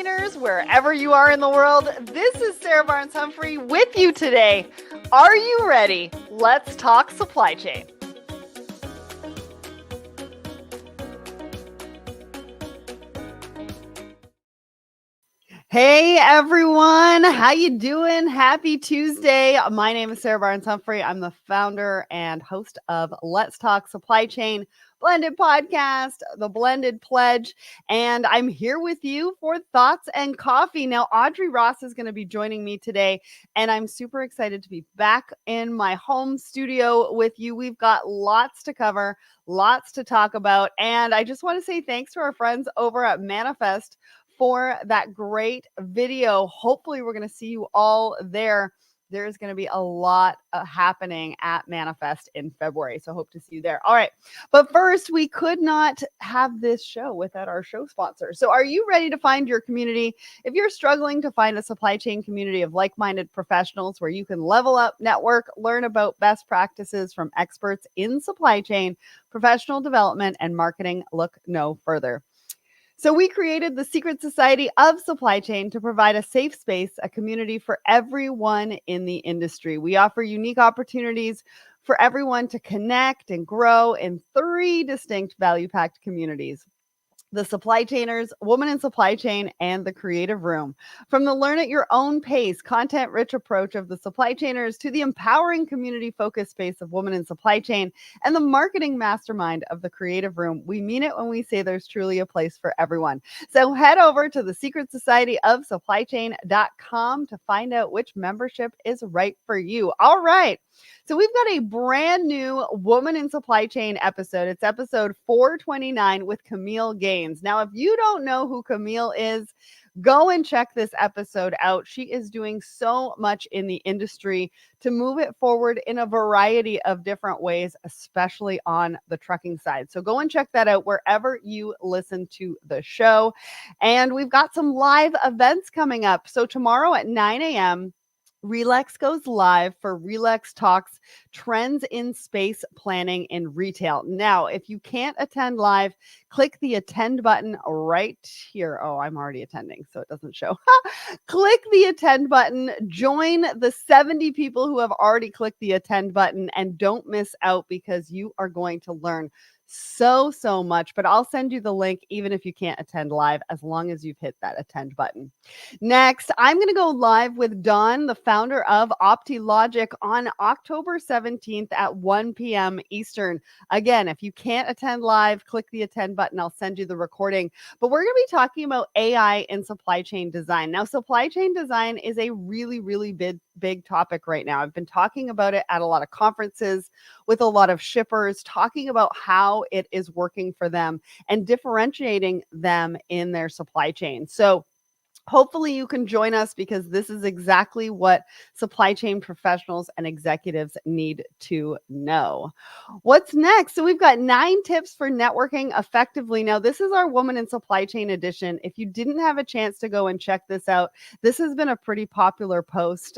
chainers, wherever you are in the world. This is Sarah Barnes-Humphrey with you today. Are you ready? Let's talk supply chain. Hey everyone, how you doing? Happy Tuesday. My name is Sarah Barnes-Humphrey. I'm the founder and host of Let's Talk Supply Chain Blended Podcast, the Blended Pledge, and I'm here with you for Thoughts and Coffee. Now, Audrey Ross is going to be joining me today, and I'm super excited to be back in my home studio with you. We've got lots to cover, lots to talk about, and I just want to say thanks to our friends over at Manifest for that great video. Hopefully, we're going to see you all there. There's going to be a lot happening at Manifest in February. So hope to see you there. All right. But first, we could not have this show without our show sponsor. So are you ready to find your community? If you're struggling to find a supply chain community of like-minded professionals where you can level up, network, learn about best practices from experts in supply chain, professional development, and marketing, look no further. So we created the Secret Society of Supply Chain to provide a safe space, a community for everyone in the industry. We offer unique opportunities for everyone to connect and grow in 3 distinct value-packed communities: the supply chainers, women in supply chain, and the creative room. From the learn at your own pace, content-rich approach of the supply chainers to the empowering community-focused space of women in supply chain and the marketing mastermind of the creative room, we mean it when we say there's truly a place for everyone. So head over to the Secret Society of Supply Chain.com to find out which membership is right for you. All right. So we've got a brand new Woman in Supply Chain episode. It's episode 429 with Camille Gaines. Now, if you don't know who Camille is, go and check this episode out. She is doing so much in the industry to move it forward in a variety of different ways, especially on the trucking side. So go and check that out wherever you listen to the show. And we've got some live events coming up. So tomorrow at 9 a.m., Relex goes live for Relex Talks Trends in Space Planning in Retail. Now, if you can't attend live, click the attend button right here. Oh, I'm already attending, so it doesn't show. Click the attend button, join the 70 people who have already clicked the attend button, and don't miss out because you are going to learn so much. But I'll send you the link even if you can't attend live, as long as you've hit that attend button. Next, I'm going to go live with Dawn, the founder of OptiLogic, on October 17th at 1 p.m. Eastern. Again, if you can't attend live, click the attend button. I'll send you the recording. But we're going to be talking about AI in supply chain design. Now, supply chain design is a really big topic right now. I've been talking about it at a lot of conferences with a lot of shippers, talking about how it is working for them and differentiating them in their supply chain. So hopefully you can join us because this is exactly what supply chain professionals and executives need to know. What's next? So we've got 9 tips for networking effectively. Now, this is our Woman in Supply Chain edition. If you didn't have a chance to go and check this out, this has been a pretty popular post.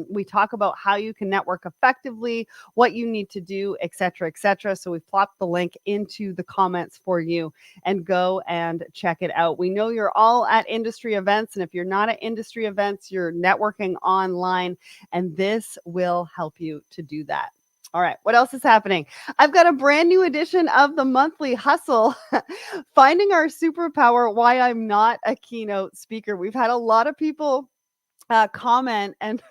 We talk about how you can network effectively, what you need to do, et cetera. So we've plopped the link into the comments for you and go and check it out. We know you're all at industry events. And if you're not at industry events, you're networking online, and this will help you to do that. All right, what else is happening? I've got a brand new edition of the Monthly Hustle, Finding Our Superpower, Why I'm Not a Keynote Speaker. We've had a lot of people comment and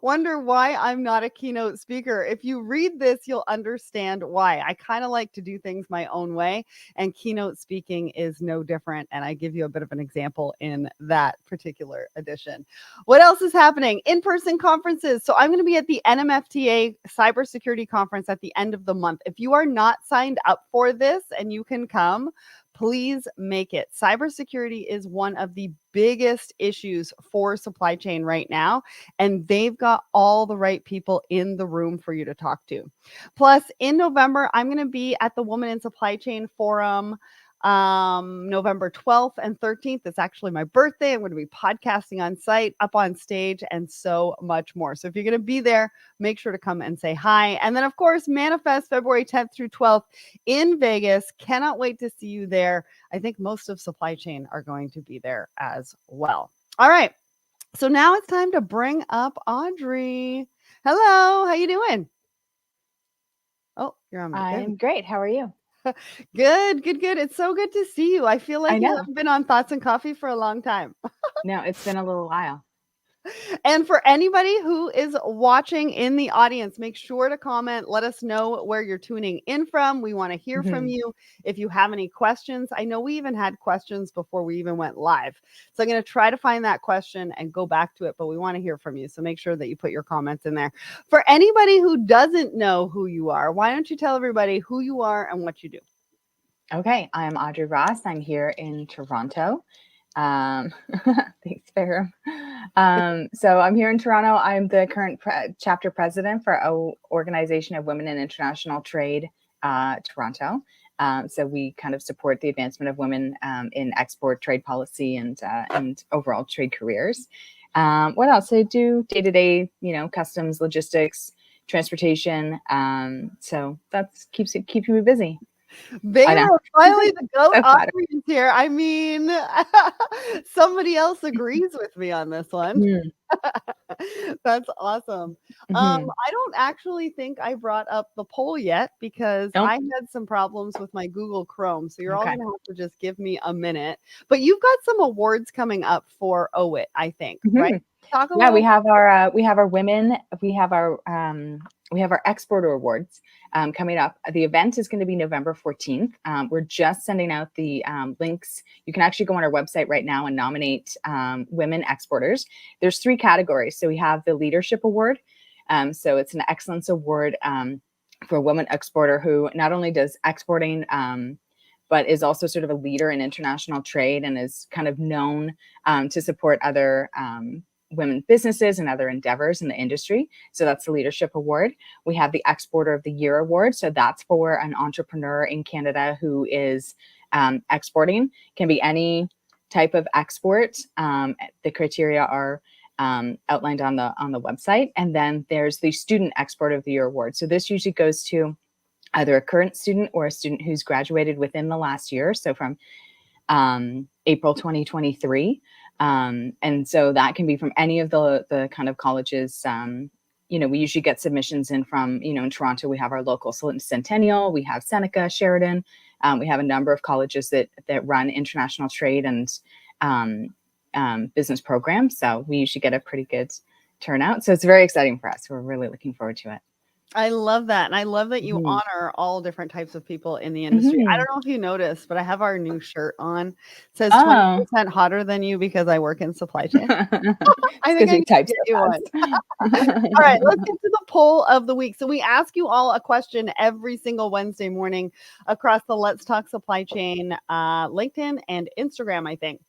wonder why I'm not a keynote speaker. If you read this, you'll understand why. I kind of like to do things my own way, and keynote speaking is no different. And I give you a bit of an example in that particular edition. What else is happening? In-person conferences. So I'm going to be at the NMFTA Cybersecurity Conference at the end of the month. If you are not signed up for this and you can come, please make it. Cybersecurity is one of the biggest issues for supply chain right now, and they've got all the right people in the room for you to talk to. Plus, in November, I'm going to be at the Woman in Supply Chain Forum November 12th and 13th. It's actually my birthday. I'm going to be podcasting on site, up on stage, and so much more. So if you're going to be there, make sure to come and say hi. And then, of course, Manifest February 10th through 12th in Vegas. Cannot wait to see you there. I think most of Supply Chain are going to be there as well. All right. So now it's time to bring up Audrey. Hello. How you doing? Oh, you're on my I'm great. How are you? Good. It's so good to see you. I feel like you haven't been on Thoughts and Coffee for a long time. No, it's been a little while. And for anybody who is watching in the audience, make sure to comment. Let us know where you're tuning in from. We want to hear from you. If you have any questions, I know we even had questions before we even went live. So I'm going to try to find that question and go back to it, but we want to hear from you. So make sure that you put your comments in there. For anybody who doesn't know who you are, why don't you tell everybody who you are and what you do? Okay, I'm Audrey Ross. I'm here in Toronto. Thanks, Farah. So I'm here in Toronto. I'm the current chapter president for an organization of women in international trade, Toronto. So we kind of support the advancement of women in export trade policy and overall trade careers. What else? I do day-to-day, customs, logistics, transportation. So that's keeping me busy. Finally, the goat Audrey is here. I mean, somebody else agrees with me on this one. That's awesome. I don't actually think I brought up the poll yet because I had some problems with my Google Chrome. So you're all going to have to just give me a minute. But you've got some awards coming up for OWIT, I think, right? We have our women. We have our exporter awards coming up. The event is going to be November 14th. We're just sending out the links. You can actually go on our website right now and nominate women exporters. There's 3 categories. So we have the leadership award. So it's an excellence award for a woman exporter who not only does exporting, but is also sort of a leader in international trade and is kind of known to support other women businesses and other endeavors in the industry. So that's the leadership award. We have the exporter of the year award. So that's for an entrepreneur in Canada who is exporting. Can be any type of export. The criteria are outlined on the website. And then there's the student exporter of the year award. So this usually goes to either a current student or a student who's graduated within the last year. So from April 2023. And so that can be from any of the kind of colleges. We usually get submissions in from, in Toronto, we have our local Centennial, we have Seneca, Sheridan. We have a number of colleges that run international trade and business programs. So we usually get a pretty good turnout. So it's very exciting for us. We're really looking forward to it. I love that. And I love that you honor all different types of people in the industry. I don't know if you noticed, but I have our new shirt on. It says 20% hotter than you because I work in supply chain. I think I can get you one. All right, let's get to the poll of the week. So we ask you all a question every single Wednesday morning across the Let's Talk Supply Chain, LinkedIn and Instagram, I think.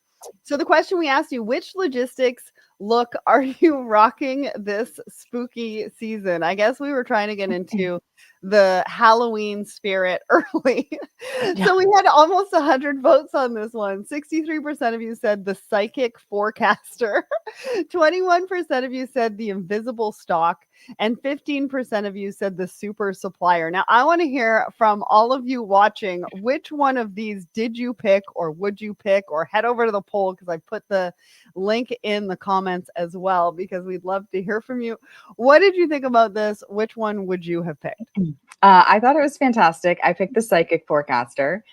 So the question we asked you, which logistics look are you rocking this spooky season? I guess we were trying to get into the Halloween spirit early. So we had almost 100 votes on this one. 63% of you said the psychic forecaster. 21% of you said the invisible stock. And 15% of you said the super supplier. Now, I want to hear from all of you watching, which one of these did you pick or would you pick? Or head over to the poll because I put the link in the comments as well because we'd love to hear from you. What did you think about this? Which one would you have picked? I thought it was fantastic. I picked the psychic forecaster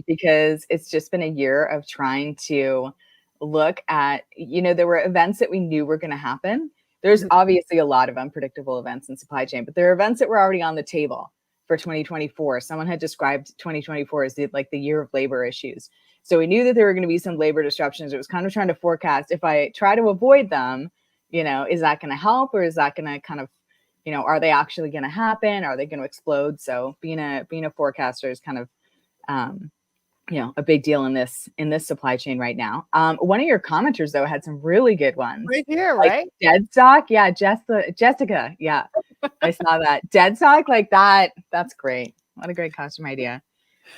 because it's just been a year of trying to look at, there were events that we knew were going to happen. There's obviously a lot of unpredictable events in supply chain, but there are events that were already on the table for 2024. Someone had described 2024 as the year of labor issues. So we knew that there were going to be some labor disruptions. It was kind of trying to forecast, if I try to avoid them, is that going to help, or is that going to kind of, are they actually going to happen? Are they going to explode? So being a forecaster is kind of, a big deal in this supply chain right now. One of your commenters though had some really good ones. Right here, right? Dead stock. Yeah. Jessica. Yeah. I saw that. Dead stock like that. That's great. What a great costume idea.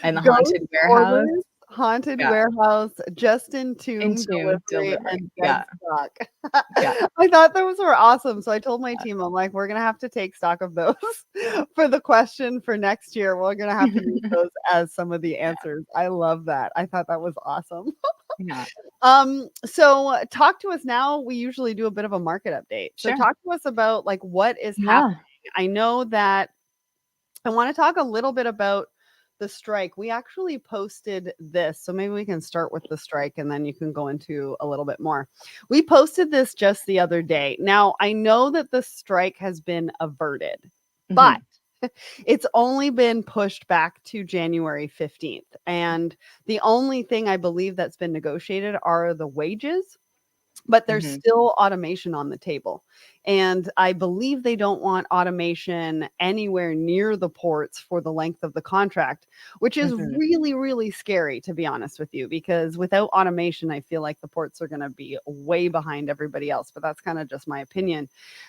And the haunted warehouse. haunted Yeah. warehouse, just in tomb Into delivery, delivery. and dead Yeah. stock. Yeah. I thought those were awesome. So I told my team, I'm like, we're gonna have to take stock of those for the question for next year. We're gonna have to use those as some of the answers. I love that. I thought that was awesome. Yeah. So talk to us now. We usually do a bit of a market update. So Sure. talk to us about like what is Yeah. happening. I know that I want to talk a little bit about the strike. We actually posted this, so maybe we can start with the strike and then you can go into a little bit more. We posted this just the other day. Now, I know that the strike has been averted, but it's only been pushed back to January 15th. And the only thing I believe that's been negotiated are the wages, but there's still automation on the table. And I believe they don't want automation anywhere near the ports for the length of the contract, which is really, really scary, to be honest with you, because without automation, I feel like the ports are going to be way behind everybody else. But that's kind of just my opinion.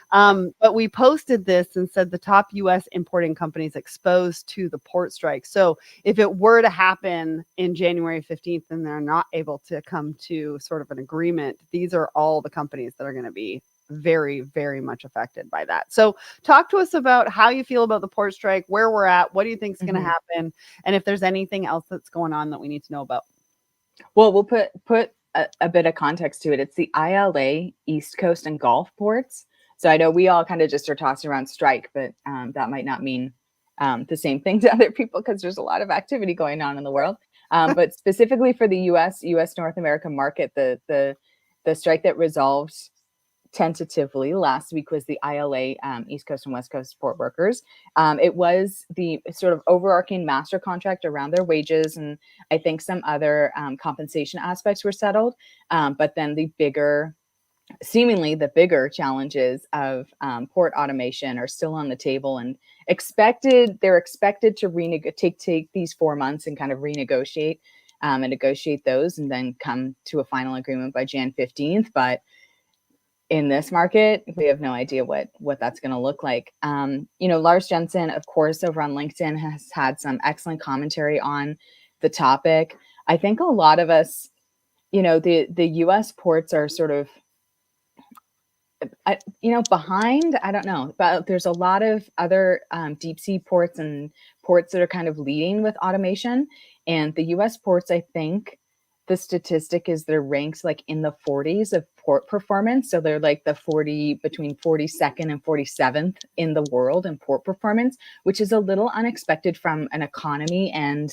But we posted this and said the top US importing companies exposed to the port strike. So if it were to happen in January 15th and they're not able to come to sort of an agreement, these are all the companies that are going to be very, very much affected by that. So talk to us about how you feel about the port strike, where we're at, what do you think is going to happen, and if there's anything else that's going on that we need to know about. Well, we'll put a bit of context to it. It's the ILA East Coast and Gulf ports. So I know we all kind of just are tossing around strike, but that might not mean the same thing to other people because there's a lot of activity going on in the world. But specifically for the U.S. North America market, the strike that resolved tentatively last week was the ILA East Coast and West Coast port workers. It was the sort of overarching master contract around their wages, and I think some other compensation aspects were settled. But then seemingly the bigger challenges of port automation are still on the table and they're expected to take these 4 months and kind of renegotiate and negotiate those and then come to a final agreement by Jan 15th. But in this market, we have no idea what that's going to look like. Lars Jensen, of course, over on LinkedIn has had some excellent commentary on the topic. I think a lot of us, the U.S. ports are sort of, behind. I don't know, but there's a lot of other deep sea ports and ports that are kind of leading with automation. And the U.S. ports, I think, the statistic is they're ranked like in the 40s of port performance. So they're like between 42nd and 47th in the world in port performance, which is a little unexpected from an economy and,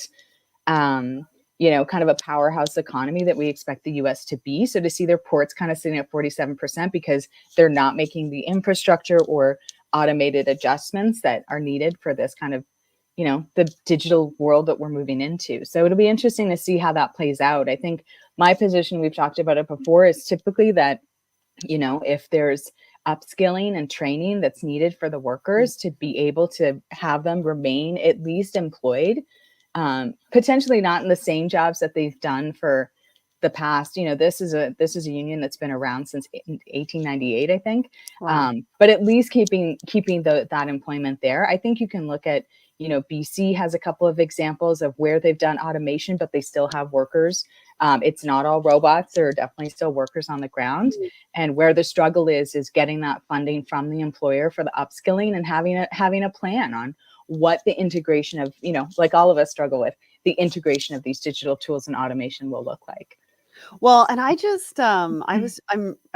kind of a powerhouse economy that we expect the US to be. So to see their ports kind of sitting at 47% because they're not making the infrastructure or automated adjustments that are needed for this kind of the digital world that we're moving into. So it'll be interesting to see how that plays out. I think my position, we've talked about it before, is typically that, if there's upskilling and training that's needed for the workers to be able to have them remain at least employed, potentially not in the same jobs that they've done for the past. This is a union that's been around since 1898, I think. Wow. But at least keeping that employment there. I think you can look at, BC has a couple of examples of where they've done automation, but they still have workers. It's not all robots. There are definitely still workers on the ground. And where the struggle is getting that funding from the employer for the upskilling and having a plan on what the integration of, like all of us struggle with, the integration of these digital tools and automation will look like. Well, and I just I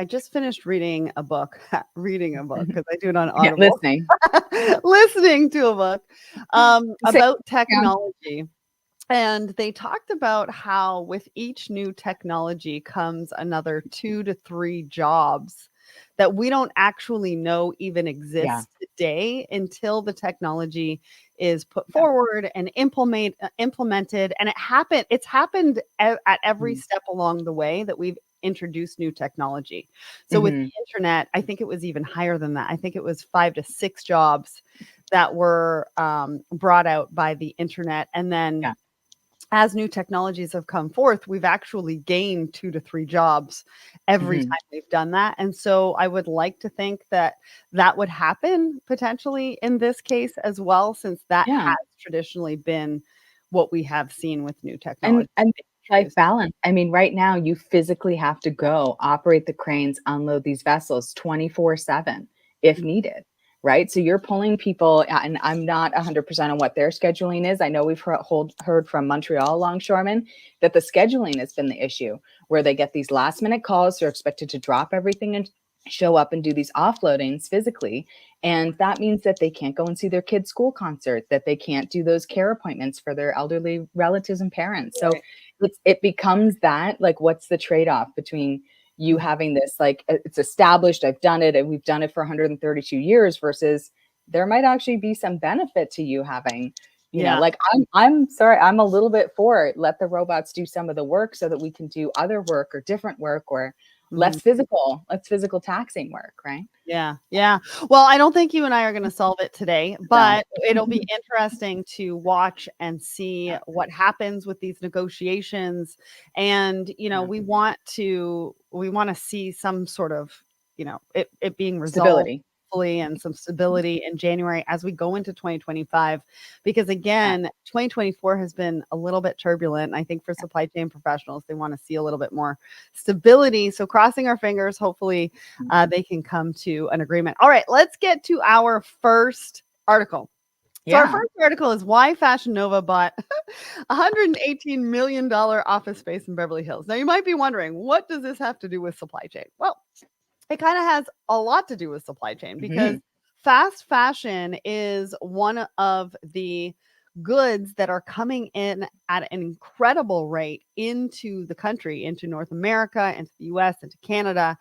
just finished reading a book because I do it on Audible. Listening to a book about technology. And they talked about how with each new technology comes another 2 to 3 jobs that we don't actually know even exist today until the technology is put forward and implemented. And it's happened at every step along the way that we've introduced new technology. So with the internet, I think it was even higher than that. I think it was 5 to 6 jobs that were brought out by the internet. And then as new technologies have come forth, we've actually gained 2 to 3 jobs every time we've done that. And so I would like to think that would happen potentially in this case as well, since that has traditionally been what we have seen with new technology. Life balance. I mean, right now you physically have to go operate the cranes, unload these vessels 24/7 if needed, right? So you're pulling people, and I'm not 100% on what their scheduling is. I know we've heard from Montreal longshoremen that the scheduling has been the issue, where they get these last minute calls. They're expected to drop everything and show up and do these offloadings physically. And that means that they can't go and see their kid's school concert, that they can't do those care appointments for their elderly relatives and parents. So it becomes that, like, what's the trade-off between you having this, like, it's established, I've done it, and we've done it for 132 years, versus there might actually be some benefit to you having, you know, like, I'm sorry, I'm a little bit for it. Let the robots do some of the work so that we can do other work or different work, or less physical taxing work, right? Yeah. Yeah. Well, I don't think you and I are going to solve it today, but it'll be interesting to watch and see what happens with these negotiations. And, you know, we want to see some sort of, you know, it being resolved Stability. fully, and some stability in January as we go into 2025, because again, 2024 has been a little bit turbulent. I think for supply chain professionals, they want to see a little bit more stability. So crossing our fingers, hopefully they can come to an agreement. All right, let's get to our first article. So our first article is why Fashion Nova bought $118 million office space in Beverly Hills. Now you might be wondering, what does this have to do with supply chain? Well, it kind of has a lot to do with supply chain, because fast fashion is one of the goods that are coming in at an incredible rate into the country, into North America, into the US, into Canada.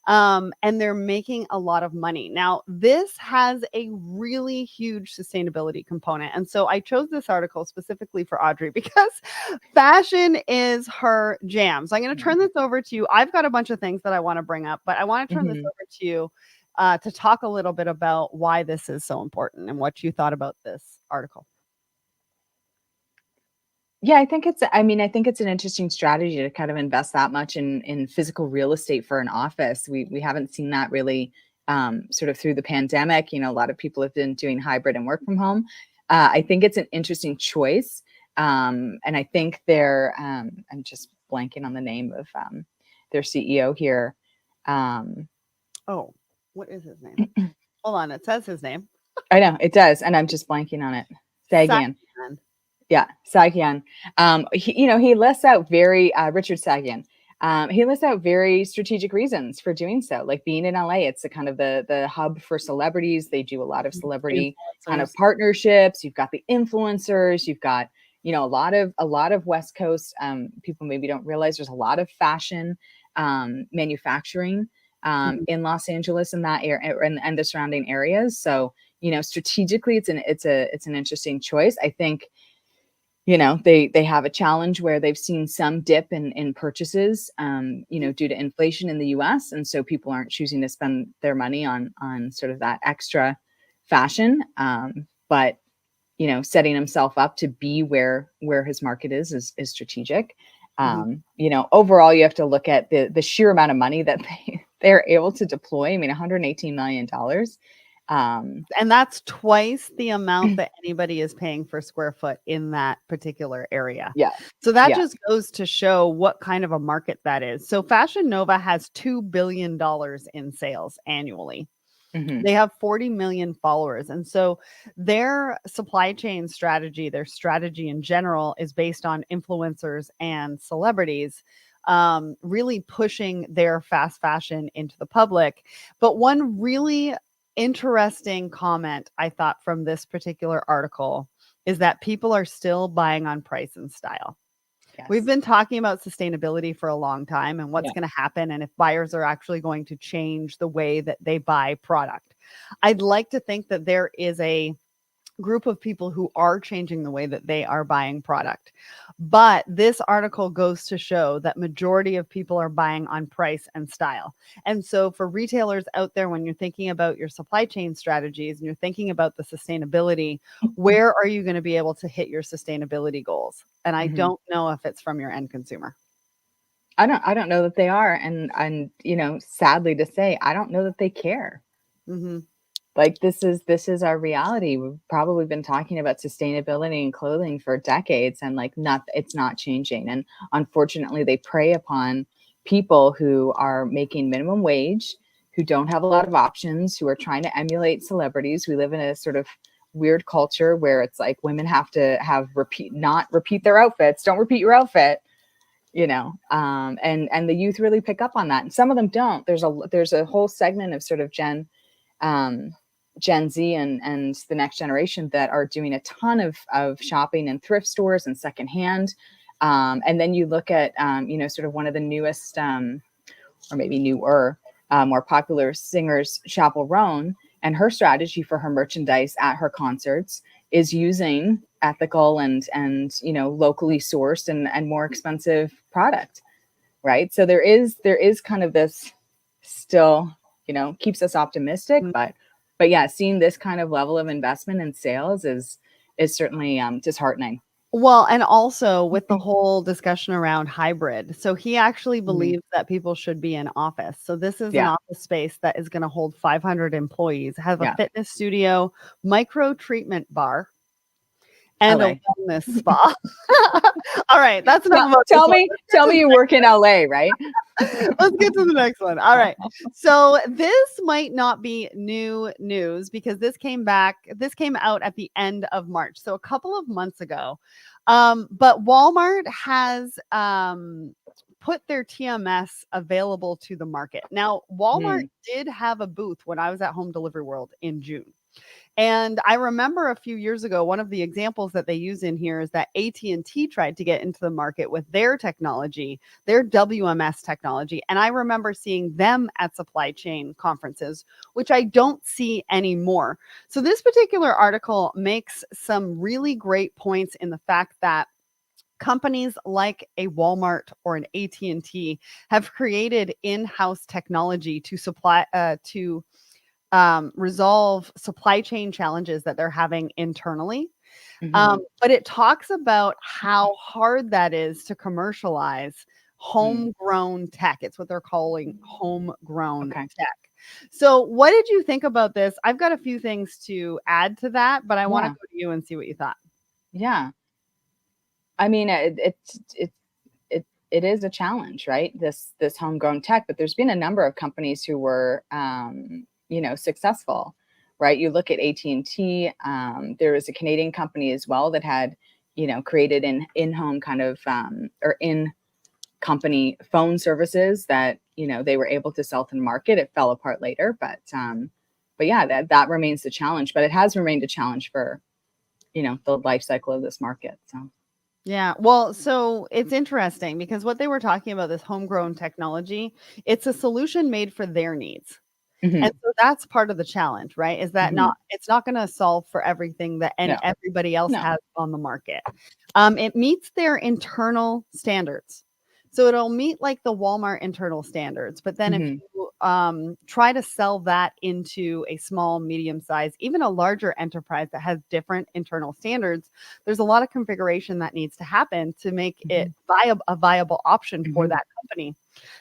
And they're making a lot of money. Now, this has a really huge sustainability component. And so I chose this article specifically for Audrey because fashion is her jam. So I'm going to turn this over to you. I've got a bunch of things that I want to bring up, but I want to turn this over to you to talk a little bit about why this is so important and what you thought about this article. Yeah, I think it's an interesting strategy to kind of invest that much in physical real estate for an office. We haven't seen that really sort of through the pandemic. You know, a lot of people have been doing hybrid and work from home. I think it's an interesting choice. And I think I'm just blanking on the name of their CEO here. Oh, what is his name? Hold on, it says his name. I know it does, and I'm just blanking on it. Sagian. Yeah, Sagian. He lists out Richard Sagian. He lists out very strategic reasons for doing so. Like being in LA, it's the kind of the hub for celebrities. They do a lot of celebrity kind of partnerships. You've got the influencers. You've got, you know, a lot of West Coast people maybe don't realize there's a lot of fashion manufacturing in Los Angeles and that area and the surrounding areas. So, you know, strategically, it's an interesting choice. I think, you know, they have a challenge where they've seen some dip in purchases, you know, due to inflation in the US. And so people aren't choosing to spend their money on sort of that extra fashion. But, you know, setting himself up to be where his market is strategic. You know, overall, you have to look at the sheer amount of money that they're able to deploy. I mean, $118 million. And that's twice the amount that anybody is paying for square foot in that particular area. Yeah. So that just goes to show what kind of a market that is. So Fashion Nova has $2 billion in sales annually. They have 40 million followers. And so their supply chain strategy, their strategy in general, is based on influencers and celebrities really pushing their fast fashion into the public. But one really interesting comment I thought from this particular article is that people are still buying on price and style. Yes. We've been talking about sustainability for a long time and what's going to happen, and if buyers are actually going to change the way that they buy product. I'd like to think that there is a group of people who are changing the way that they are buying product. But this article goes to show that majority of people are buying on price and style. And so for retailers out there, when you're thinking about your supply chain strategies and you're thinking about the sustainability, where are you going to be able to hit your sustainability goals? And I don't know if it's from your end consumer. I don't know that they are. And you know, sadly to say, I don't know that they care. Like this is our reality. We've probably been talking about sustainability in clothing for decades, and like it's not changing. And unfortunately, they prey upon people who are making minimum wage, who don't have a lot of options, who are trying to emulate celebrities. We live in a sort of weird culture where it's like women have to not repeat their outfits. Don't repeat your outfit, and the youth really pick up on that, and some of them don't. There's a whole segment of sort of Gen Z and the next generation that are doing a ton of shopping in thrift stores and secondhand. And then you look at, sort of one of the newest, or maybe newer, more popular singers, Chappell Roan, and her strategy for her merchandise at her concerts is using ethical and locally sourced and more expensive product, right? So there is kind of this still, keeps us optimistic, but yeah, seeing this kind of level of investment in sales is certainly disheartening. Well, and also with the whole discussion around hybrid. So he actually believes that people should be in office. So this is an office space that is going to hold 500 employees, have a fitness studio, micro treatment bar, and LA. a wellness spa. All right, that's enough about tell me you work in LA, right? Let's get to the next one. All right. So this might not be new news because this came out at the end of March. So a couple of months ago. But Walmart has put their TMS available to the market. Now, Walmart did have a booth when I was at Home Delivery World in June. And I remember a few years ago, one of the examples that they use in here is that AT&T tried to get into the market with their technology, their WMS technology. And I remember seeing them at supply chain conferences, which I don't see anymore. So this particular article makes some really great points in the fact that companies like a Walmart or an AT&T have created in-house technology to resolve supply chain challenges that they're having internally. But it talks about how hard that is to commercialize homegrown tech. It's what they're calling homegrown tech. So what did you think about this? I've got a few things to add to that, but I want to go to you and see what you thought. Yeah. I mean, it is a challenge, right? This homegrown tech, but there's been a number of companies who were, successful, right? You look at AT&T. There was a Canadian company as well that had, created an in-home kind of or in-company phone services that they were able to sell to the market. It fell apart later, but yeah, that remains the challenge. But it has remained a challenge for the life cycle of this market. So. Yeah. Well, so it's interesting because what they were talking about, this homegrown technology, it's a solution made for their needs. And so that's part of the challenge, right? Is that it's not going to solve for everything that everybody else has on the market. It meets their internal standards. So it'll meet like the Walmart internal standards, but then if you try to sell that into a small, medium size, even a larger enterprise that has different internal standards, there's a lot of configuration that needs to happen to make it a viable option for that company.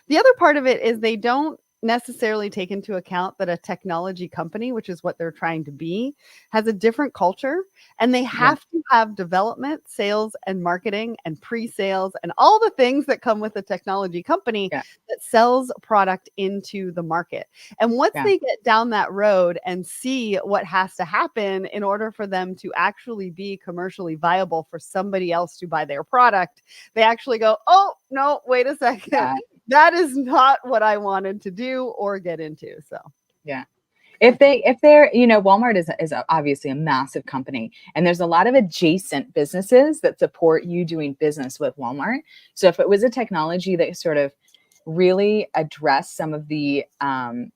The other part of it is they don't necessarily take into account that a technology company, which is what they're trying to be, has a different culture, and they have to have development, sales, and marketing and pre-sales and all the things that come with a technology company that sells product into the market. And once they get down that road and see what has to happen in order for them to actually be commercially viable for somebody else to buy their product, they actually go, oh, no, wait a second. That is not what I wanted to do or get into. So, yeah. If they're, Walmart is obviously a massive company, and there's a lot of adjacent businesses that support you doing business with Walmart. So if it was a technology that sort of really addressed some of the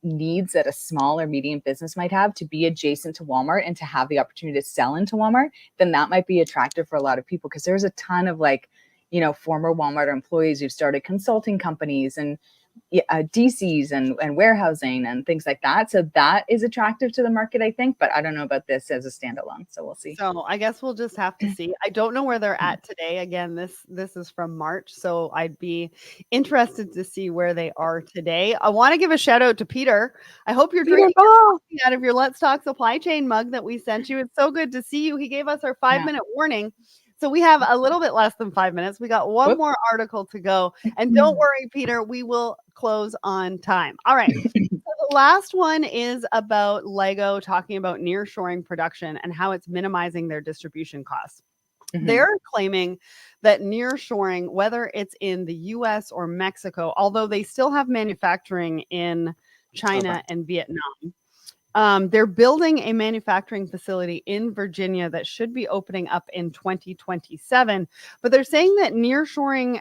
needs that a small or medium business might have to be adjacent to Walmart and to have the opportunity to sell into Walmart, then that might be attractive for a lot of people, because there's a ton of former Walmart employees who've started consulting companies and DCs and warehousing and things like that. So that is attractive to the market, I think, but I don't know about this as a standalone. So we'll see. So I guess we'll just have to see. I don't know where they're at today. Again, this is from March, so I'd be interested to see where they are today. I want to give a shout out to Peter. I hope you're drinking coffee out of your Let's Talk Supply Chain mug that we sent you. It's so good to see you. He gave us our 5-minute warning. So we have a little bit less than 5 minutes. We got one more article to go. And don't worry, Peter, we will close on time. All right. So the last one is about Lego talking about nearshoring production and how it's minimizing their distribution costs. They're claiming that nearshoring, whether it's in the US or Mexico, although they still have manufacturing in China and Vietnam, they're building a manufacturing facility in Virginia that should be opening up in 2027. But they're saying that nearshoring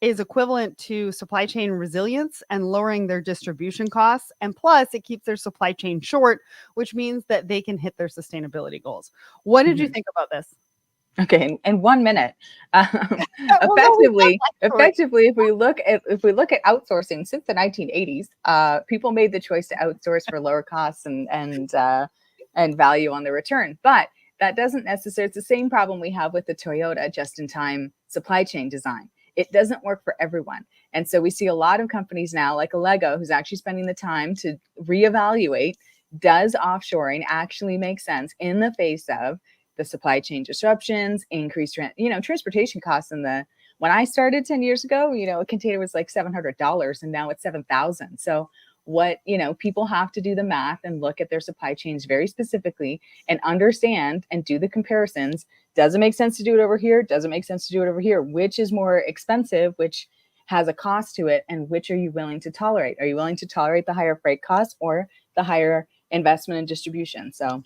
is equivalent to supply chain resilience and lowering their distribution costs. And plus, it keeps their supply chain short, which means that they can hit their sustainability goals. What did you think about this? Okay, in 1 minute, effectively, if we look at outsourcing since the 1980s, people made the choice to outsource for lower costs and value on the return. But that doesn't necessarily. It's the same problem we have with the Toyota just-in-time supply chain design. It doesn't work for everyone, and so we see a lot of companies now, like a Lego, who's actually spending the time to reevaluate: does offshoring actually make sense in the face of the supply chain disruptions, increased, transportation costs? When I started 10 years ago, a container was like $700 and now it's $7,000. So people have to do the math and look at their supply chains very specifically and understand and do the comparisons. Does it make sense to do it over here? Does it make sense to do it over here? Which is more expensive, which has a cost to it, and which are you willing to tolerate? Are you willing to tolerate the higher freight costs or the higher investment in distribution? So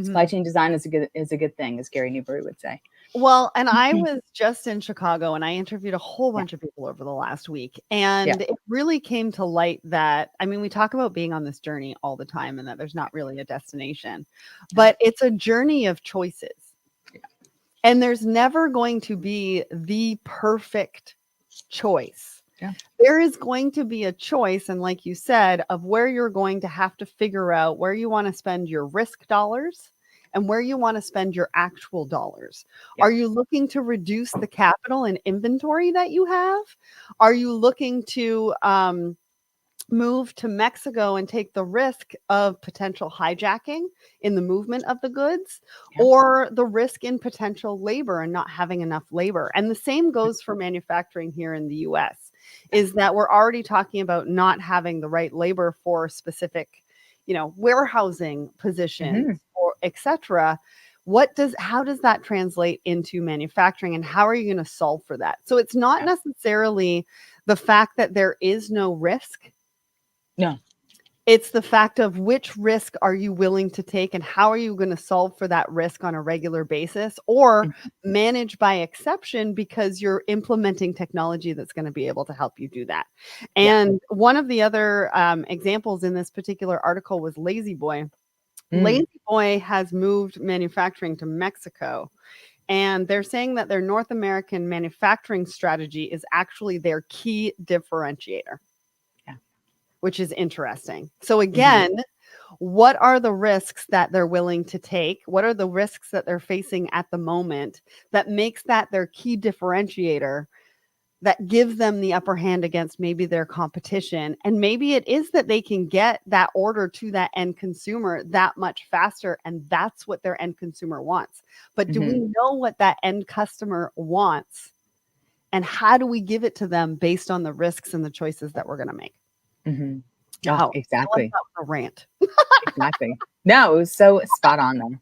supply chain design is a good thing, as Gary Newbury would say. Well, and I was just in Chicago and I interviewed a whole bunch of people over the last week. And it really came to light that, we talk about being on this journey all the time and that there's not really a destination, but it's a journey of choices. And there's never going to be the perfect choice. There is going to be a choice, and like you said, of where you're going to have to figure out where you want to spend your risk dollars and where you want to spend your actual dollars. Are you looking to reduce the capital and inventory that you have? Are you looking to move to Mexico and take the risk of potential hijacking in the movement of the goods, or the risk in potential labor and not having enough labor? And the same goes for manufacturing here in the US, is that we're already talking about not having the right labor for specific, warehousing positions or et cetera. How does that translate into manufacturing, and how are you going to solve for that? So it's not necessarily the fact that there is no risk. No. It's the fact of which risk are you willing to take and how are you going to solve for that risk on a regular basis, or manage by exception because you're implementing technology that's going to be able to help you do that. And one of the other examples in this particular article was Lazy Boy. Lazy Boy has moved manufacturing to Mexico. And they're saying that their North American manufacturing strategy is actually their key differentiator. Which is interesting. So again, what are the risks that they're willing to take? What are the risks that they're facing at the moment that makes that their key differentiator that gives them the upper hand against maybe their competition? And maybe it is that they can get that order to that end consumer that much faster, and that's what their end consumer wants. But do we know what that end customer wants? And how do we give it to them based on the risks and the choices that we're going to make? Oh, exactly. That was a rant. Exactly. No, it was so spot on though.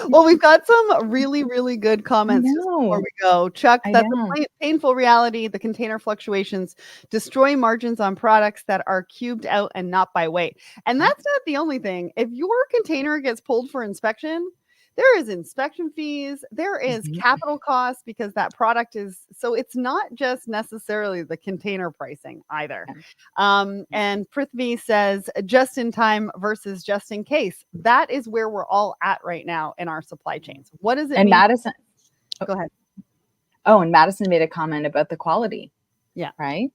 Well, we've got some really, really good comments just before we go. Chuck, that's a painful reality. The container fluctuations destroy margins on products that are cubed out and not by weight. And that's not the only thing. If your container gets pulled for inspection, there is inspection fees, there is capital costs because that product is, so it's not just necessarily the container pricing either. And Prithvi says, just in time versus just in case. That is where we're all at right now in our supply chains. What does it mean? Madison, go ahead. Oh, and Madison made a comment about the quality. Yeah. Right?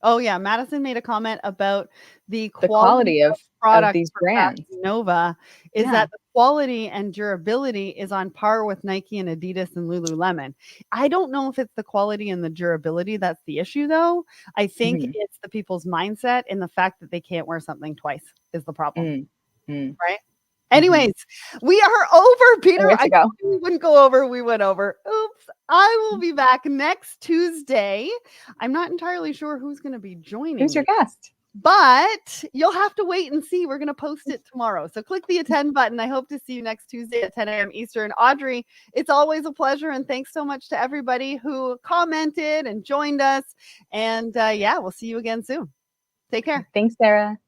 Oh yeah, Madison made a comment about the The quality quality of of product these for brands. Fashion Nova is Yeah. that the quality and durability is on par with Nike and Adidas and Lululemon. I don't know if it's the quality and the durability that's the issue though. I think Mhm. it's the people's mindset and the fact that they can't wear something twice is the problem, Mm. Mm. right? Mhm. Anyways, we are over, Peter. We have I to go. told you we wouldn't go over. We went over. Oops. I will be back next Tuesday. I'm not entirely sure who's going to be joining Who's your me, guest? but you'll have to wait and see. We're going to post it tomorrow. So click the attend button. I hope to see you next Tuesday at 10 a.m. Eastern. Audrey, it's always a pleasure. And thanks so much to everybody who commented and joined us. And yeah, we'll see you again soon. Take care. Thanks, Sarah.